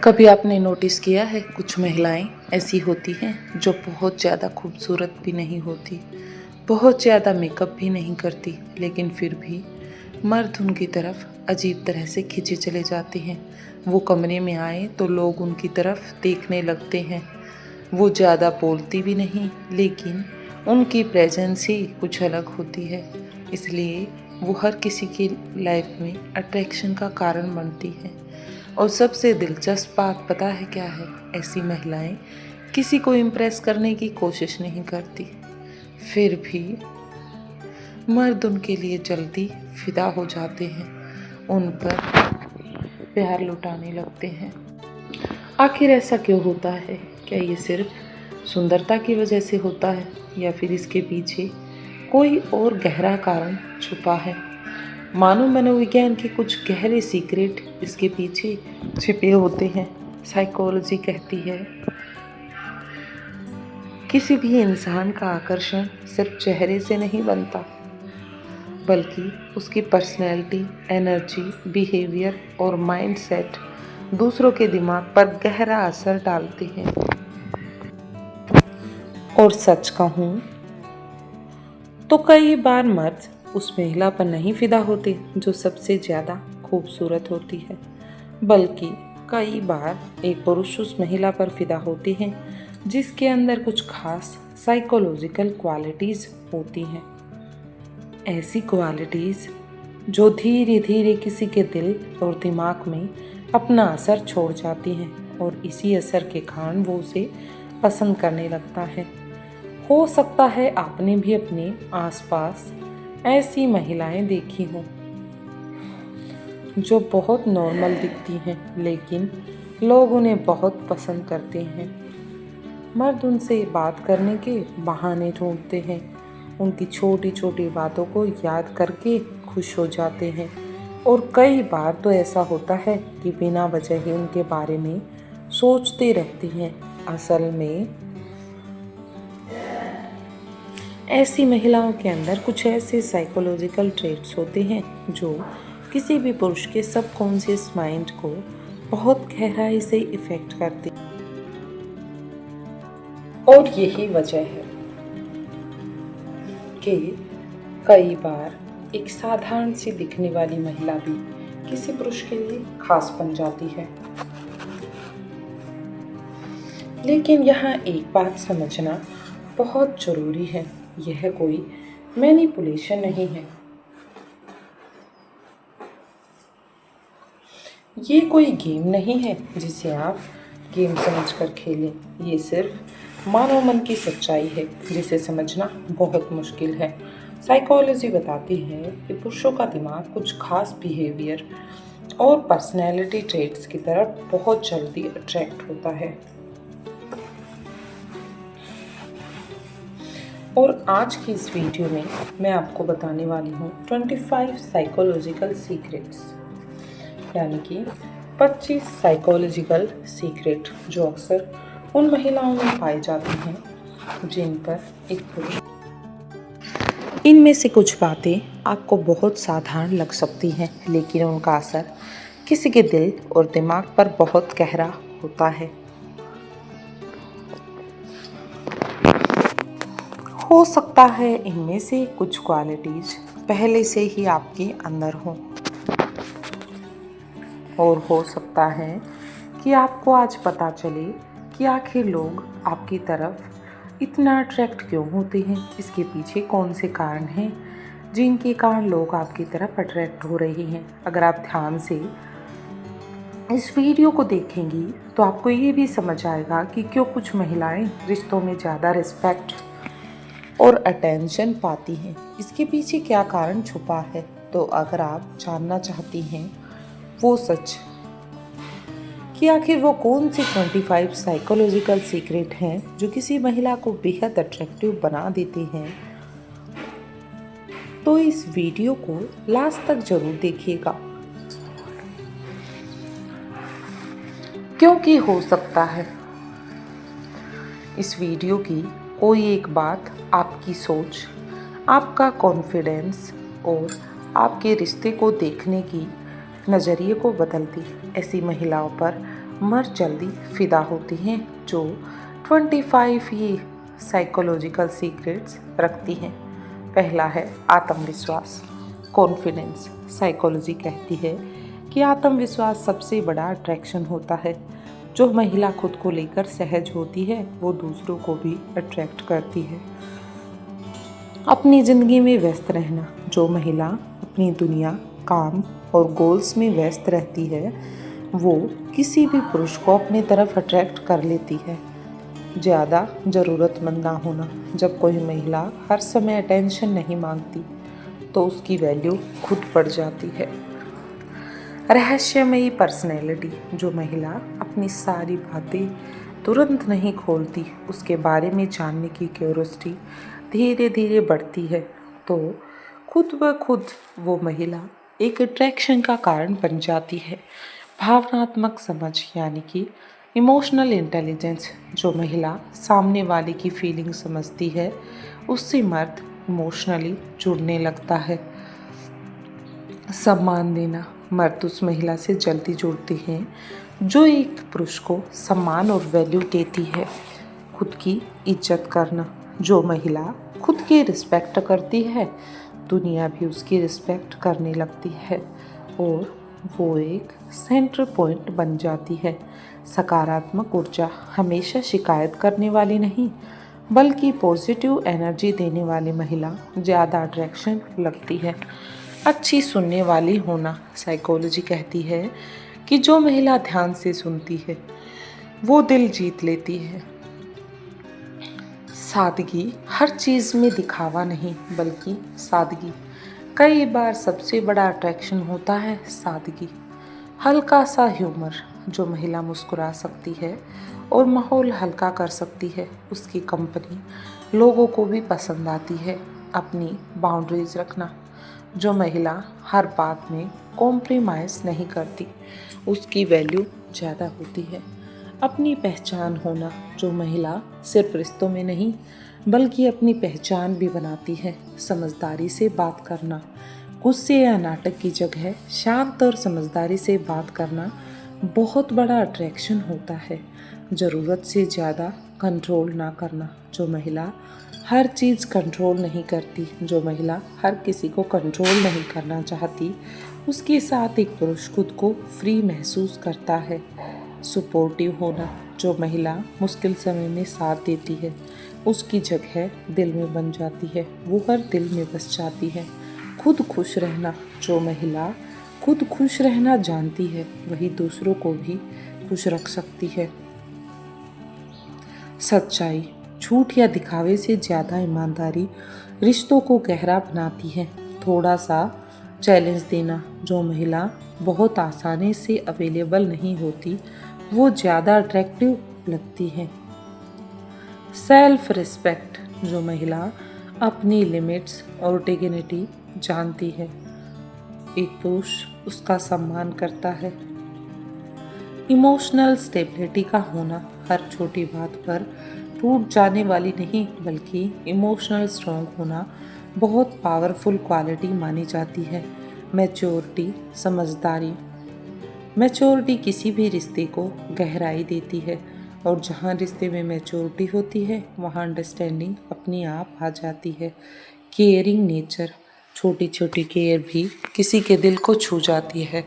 कभी आपने नोटिस किया है कुछ महिलाएं ऐसी होती हैं जो बहुत ज़्यादा खूबसूरत भी नहीं होती, बहुत ज़्यादा मेकअप भी नहीं करती, लेकिन फिर भी मर्द उनकी तरफ अजीब तरह से खिंचे चले जाते हैं। वो कमरे में आए तो लोग उनकी तरफ देखने लगते हैं। वो ज़्यादा बोलती भी नहीं, लेकिन उनकी प्रेजेंस ही कुछ अलग होती है, इसलिए वो हर किसी की लाइफ में अट्रैक्शन का कारण बनती है। और सबसे दिलचस्प बात पता है क्या है? ऐसी महिलाएं किसी को इम्प्रेस करने की कोशिश नहीं करती, फिर भी मर्द उनके लिए जल्दी फिदा हो जाते हैं, उन पर प्यार लुटाने लगते हैं। आखिर ऐसा क्यों होता है? क्या ये सिर्फ सुंदरता की वजह से होता है या फिर इसके पीछे कोई और गहरा कारण छुपा है? मानव मनोविज्ञान के कुछ गहरे सीक्रेट इसके पीछे छिपे होते हैं। साइकोलॉजी कहती है किसी भी इंसान का आकर्षण सिर्फ चेहरे से नहीं बनता, बल्कि उसकी पर्सनैलिटी, एनर्जी, बिहेवियर और माइंडसेट दूसरों के दिमाग पर गहरा असर डालते हैं। और सच कहूँ तो कई बार मर्द उस महिला पर नहीं फिदा होते जो सबसे ज़्यादा खूबसूरत होती है, बल्कि कई बार एक पुरुष उस महिला पर फिदा होते हैं जिसके अंदर कुछ खास साइकोलॉजिकल क्वालिटीज़ होती हैं। ऐसी क्वालिटीज़ जो धीरे धीरे किसी के दिल और दिमाग में अपना असर छोड़ जाती हैं और इसी असर के कारण वो उसे पसंद करने लगता है। हो सकता है आपने भी अपने आसपास ऐसी महिलाएं देखी हों जो बहुत नॉर्मल दिखती हैं, लेकिन लोग उन्हें बहुत पसंद करते हैं। मर्द उनसे बात करने के बहाने ढूंढते हैं, उनकी छोटी छोटी बातों को याद करके खुश हो जाते हैं, और कई बार तो ऐसा होता है कि बिना वजह ही उनके बारे में सोचते रहती हैं। असल में ऐसी महिलाओं के अंदर कुछ ऐसे साइकोलॉजिकल ट्रेट्स होते हैं जो किसी भी पुरुष के सबकॉन्शियस माइंड को बहुत गहराई से इफेक्ट करते हैं। और यही वजह है कि कई बार एक साधारण सी दिखने वाली महिला भी किसी पुरुष के लिए खास बन जाती है। लेकिन यहाँ एक बात समझना बहुत ज़रूरी है, यह कोई मैनिपुलेशन नहीं है। ये कोई गेम नहीं है जिसे आप गेम समझकर खेलें। ये सिर्फ मानव मन की सच्चाई है जिसे समझना बहुत मुश्किल है। साइकोलॉजी बताती है कि पुरुषों का दिमाग कुछ खास बिहेवियर और पर्सनैलिटी ट्रेट्स की तरफ बहुत जल्दी अट्रैक्ट होता है। और आज की इस वीडियो में मैं आपको बताने वाली हूँ 25 साइकोलॉजिकल सीक्रेट्स, यानी कि 25 साइकोलॉजिकल सीक्रेट जो अक्सर उन महिलाओं में पाए जाते हैं जिन पर एक पुरुष। इनमें से कुछ बातें आपको बहुत साधारण लग सकती हैं, लेकिन उनका असर किसी के दिल और दिमाग पर बहुत गहरा होता है। हो सकता है इनमें से कुछ क्वालिटीज पहले से ही आपके अंदर हों, और हो सकता है कि आपको आज पता चले कि आखिर लोग आपकी तरफ इतना अट्रैक्ट क्यों होते हैं। इसके पीछे कौन से कारण हैं जिनके कारण लोग आपकी तरफ अट्रैक्ट हो रहे हैं। अगर आप ध्यान से इस वीडियो को देखेंगी तो आपको ये भी समझ आएगा कि क्यों कुछ महिलाएं रिश्तों में ज़्यादा रिस्पेक्ट और अटेंशन पाती हैं। इसके पीछे क्या कारण छुपा है? तो अगर आप जानना चाहती हैं वो सच कि आखिर वो कौन सी 25 साइकोलॉजिकल सीक्रेट हैं जो किसी महिला को बेहद अट्रैक्टिव बना देती हैं, तो इस वीडियो को लास्ट तक जरूर देखिएगा, क्योंकि हो सकता है इस वीडियो की कोई एक बात आपकी सोच, आपका कॉन्फिडेंस और आपके रिश्ते को देखने की नज़रिए को बदल दी। ऐसी महिलाओं पर मर्द जल्दी फिदा होती हैं जो 25 ही साइकोलॉजिकल सीक्रेट्स रखती हैं। पहला है आत्मविश्वास, कॉन्फिडेंस। साइकोलॉजी कहती है कि आत्मविश्वास सबसे बड़ा अट्रैक्शन होता है। जो महिला खुद को लेकर सहज होती है वो दूसरों को भी अट्रैक्ट करती है। अपनी ज़िंदगी में व्यस्त रहना, जो महिला अपनी दुनिया, काम और गोल्स में व्यस्त रहती है वो किसी भी पुरुष को अपनी तरफ अट्रैक्ट कर लेती है। ज़्यादा ज़रूरतमंद ना होना, जब कोई महिला हर समय अटेंशन नहीं मांगती तो उसकी वैल्यू खुद बढ़ जाती है। रहस्यमयी पर्सनैलिटी, जो महिला अपनी सारी बातें तुरंत नहीं खोलती, उसके बारे में जानने की क्यूरोसिटी धीरे धीरे बढ़ती है तो खुद ब खुद वो महिला एक अट्रैक्शन का कारण बन जाती है। भावनात्मक समझ यानी कि इमोशनल इंटेलिजेंस, जो महिला सामने वाले की फीलिंग समझती है उससे मर्द इमोशनली जुड़ने लगता है। सम्मान देना, मर्द उस महिला से जल्दी जुड़ते हैं जो एक पुरुष को सम्मान और वैल्यू देती है। खुद की इज्जत करना, जो महिला खुद की रिस्पेक्ट करती है दुनिया भी उसकी रिस्पेक्ट करने लगती है और वो एक सेंटर पॉइंट बन जाती है। सकारात्मक ऊर्जा, हमेशा शिकायत करने वाली नहीं बल्कि पॉजिटिव एनर्जी देने वाली महिला ज़्यादा अट्रैक्शन लगती है। अच्छी सुनने वाली होना, साइकोलॉजी कहती है कि जो महिला ध्यान से सुनती है वो दिल जीत लेती है। सादगी, हर चीज़ में दिखावा नहीं बल्कि सादगी। कई बार सबसे बड़ा अट्रैक्शन होता है सादगी। हल्का सा ह्यूमर, जो महिला मुस्कुरा सकती है और माहौल हल्का कर सकती है उसकी कंपनी लोगों को भी पसंद आती है। अपनी बाउंड्रीज रखना, जो महिला हर बात में कॉम्प्रोमाइज़ नहीं करती उसकी वैल्यू ज़्यादा होती है। अपनी पहचान होना, जो महिला सिर्फ रिश्तों में नहीं बल्कि अपनी पहचान भी बनाती है। समझदारी से बात करना, गुस्से या नाटक की जगह शांत और समझदारी से बात करना बहुत बड़ा अट्रैक्शन होता है। ज़रूरत से ज़्यादा कंट्रोल ना करना, जो महिला हर चीज़ कंट्रोल नहीं करती, जो महिला हर किसी को कंट्रोल नहीं करना चाहती उसके साथ एक पुरुष खुद को फ्री महसूस करता है। सपोर्टिव होना, जो महिला मुश्किल समय में साथ देती है उसकी जगह दिल में बन जाती है, वो हर दिल में बस जाती है। खुद खुश रहना, जो महिला खुद खुश रहना जानती है वही दूसरों को भी खुश रख सकती है। सच्चाई, झूठ या दिखावे से ज़्यादा ईमानदारी रिश्तों को गहरा बनाती है। थोड़ा सा चैलेंज देना, जो महिला बहुत आसानी से अवेलेबल नहीं होती वो ज़्यादा अट्रैक्टिव लगती है। सेल्फ रिस्पेक्ट, जो महिला अपनी लिमिट्स और डिग्निटी जानती है एक पुरुष उसका सम्मान करता है। इमोशनल स्टेबिलिटी का होना, हर छोटी बात पर टूट जाने वाली नहीं बल्कि इमोशनल स्ट्रॉन्ग होना बहुत पावरफुल क्वालिटी मानी जाती है। मैच्योरिटी, समझदारी, मैच्योरिटी किसी भी रिश्ते को गहराई देती है और जहाँ रिश्ते में मैच्योरिटी होती है वहाँ अंडरस्टैंडिंग अपने आप आ जाती है। केयरिंग नेचर, छोटी छोटी केयर भी किसी के दिल को छू जाती है।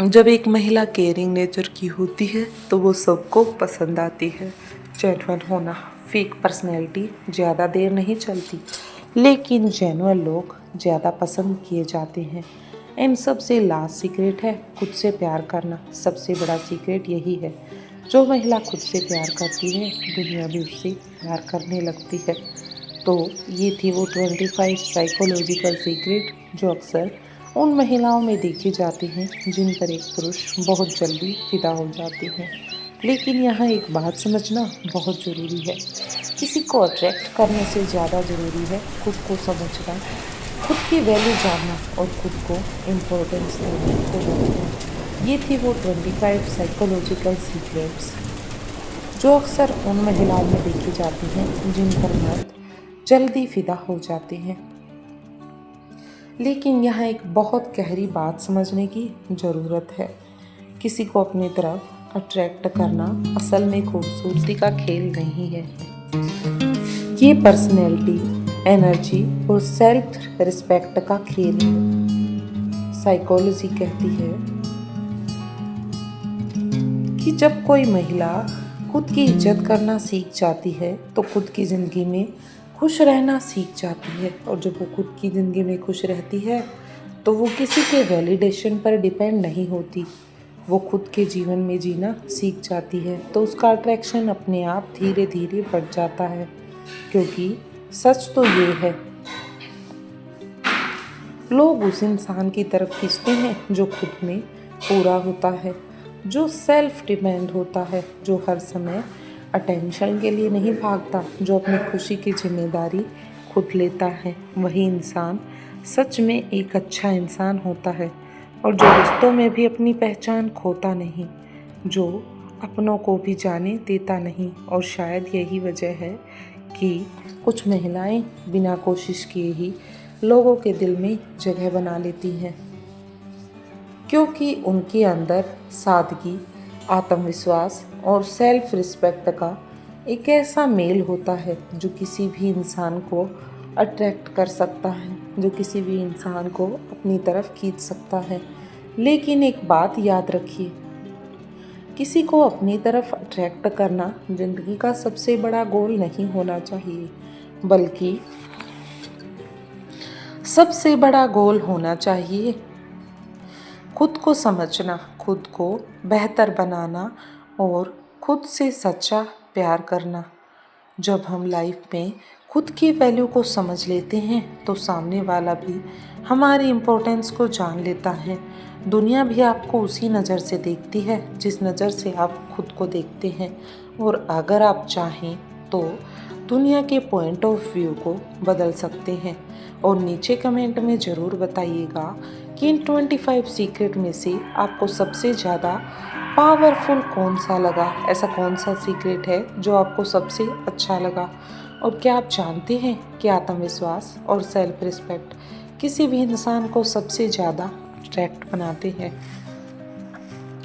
जब एक महिला केयरिंग नेचर की होती है तो वो सबको पसंद आती है। जेन्युइन होना, फेक पर्सनैलिटी ज़्यादा देर नहीं चलती लेकिन जेन्युइन लोग ज़्यादा पसंद किए जाते हैं। इन सब से लास्ट सीक्रेट है खुद से प्यार करना। सबसे बड़ा सीक्रेट यही है, जो महिला खुद से प्यार करती है दुनिया भी उससे प्यार करने लगती है। तो ये थी वो 25 साइकोलॉजिकल सीक्रेट जो अक्सर उन महिलाओं में देखी जाती हैं जिन पर एक पुरुष बहुत जल्दी फिदा हो जाते हैं। लेकिन यहाँ एक बात समझना बहुत ज़रूरी है, किसी को अट्रैक्ट करने से ज़्यादा ज़रूरी है खुद को समझना, खुद की वैल्यू जानना और खुद को इम्पोर्टेंस देना। ये थी वो 25 साइकोलॉजिकल सीक्रेट्स जो अक्सर उन महिलाओं में देखी जाती हैं जिन पर मर्द जल्दी फिदा हो जाते हैं। लेकिन यहाँ एक बहुत गहरी बात समझने की ज़रूरत है किसी को अपनी तरफ अट्रैक्ट करना असल में खूबसूरती का खेल नहीं है। ये पर्सनैलिटी, एनर्जी और सेल्फ रिस्पेक्ट का खेल है। साइकोलॉजी कहती है कि जब कोई महिला खुद की इज्जत करना सीख जाती है तो खुद की ज़िंदगी में खुश रहना सीख जाती है, और जब वो खुद की ज़िंदगी में खुश रहती है तो वो किसी के वैलिडेशन पर डिपेंड नहीं होती। वो खुद के जीवन में जीना सीख जाती है तो उसका अट्रैक्शन अपने आप धीरे धीरे बढ़ जाता है, क्योंकि सच तो ये है, लोग उस इंसान की तरफ खींचते हैं जो खुद में पूरा होता है, जो सेल्फ डिपेंड होता है, जो हर समय अटेंशन के लिए नहीं भागता, जो अपनी खुशी की जिम्मेदारी खुद लेता है। वही इंसान सच में एक अच्छा इंसान होता है, और जो रिश्तों में भी अपनी पहचान खोता नहीं, जो अपनों को भी जाने देता नहीं। और शायद यही वजह है कि कुछ महिलाएं बिना कोशिश किए ही लोगों के दिल में जगह बना लेती हैं, क्योंकि उनके अंदर सादगी, आत्मविश्वास और सेल्फ रिस्पेक्ट का एक ऐसा मेल होता है जो किसी भी इंसान को अट्रैक्ट कर सकता है, जो किसी भी इंसान को अपनी तरफ खींच सकता है। लेकिन एक बात याद रखिए, किसी को अपनी तरफ अट्रैक्ट करना जिंदगी का सबसे बड़ा गोल नहीं होना चाहिए, बल्कि सबसे बड़ा गोल होना चाहिए खुद को समझना, खुद को बेहतर बनाना और खुद से सच्चा प्यार करना। जब हम लाइफ में खुद की वैल्यू को समझ लेते हैं तो सामने वाला भी हमारी इम्पोर्टेंस को जान लेता है। दुनिया भी आपको उसी नज़र से देखती है जिस नज़र से आप खुद को देखते हैं, और अगर आप चाहें तो दुनिया के पॉइंट ऑफ व्यू को बदल सकते हैं। और नीचे कमेंट में ज़रूर बताइएगा कि इन 25 सीक्रेट में से आपको सबसे ज़्यादा पावरफुल कौन सा लगा, ऐसा कौन सा सीक्रेट है जो आपको सबसे अच्छा लगा। और क्या आप जानते हैं कि आत्मविश्वास और सेल्फ रिस्पेक्ट किसी भी इंसान को सबसे ज़्यादा अट्रैक्ट बनाते हैं।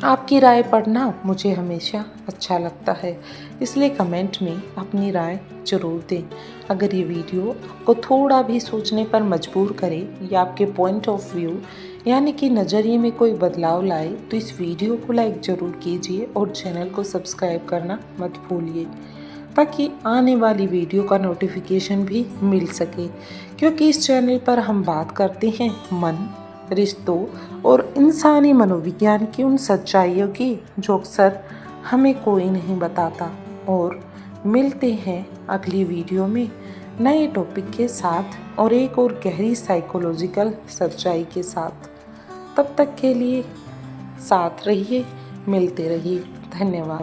आपकी राय पढ़ना मुझे हमेशा अच्छा लगता है, इसलिए कमेंट में अपनी राय ज़रूर दें। अगर ये वीडियो आपको थोड़ा भी सोचने पर मजबूर करे या आपके पॉइंट ऑफ व्यू यानी कि नज़रिए में कोई बदलाव लाए तो इस वीडियो को लाइक ज़रूर कीजिए और चैनल को सब्सक्राइब करना मत भूलिए, ताकि आने वाली वीडियो का नोटिफिकेशन भी मिल सके। क्योंकि इस चैनल पर हम बात करते हैं मन, रिश्तों और इंसानी मनोविज्ञान की उन सच्चाइयों की जो अक्सर हमें कोई नहीं बताता। और मिलते हैं अगली वीडियो में नए टॉपिक के साथ और एक और गहरी साइकोलॉजिकल सच्चाई के साथ। तब तक के लिए साथ रहिए, मिलते रहिए। धन्यवाद।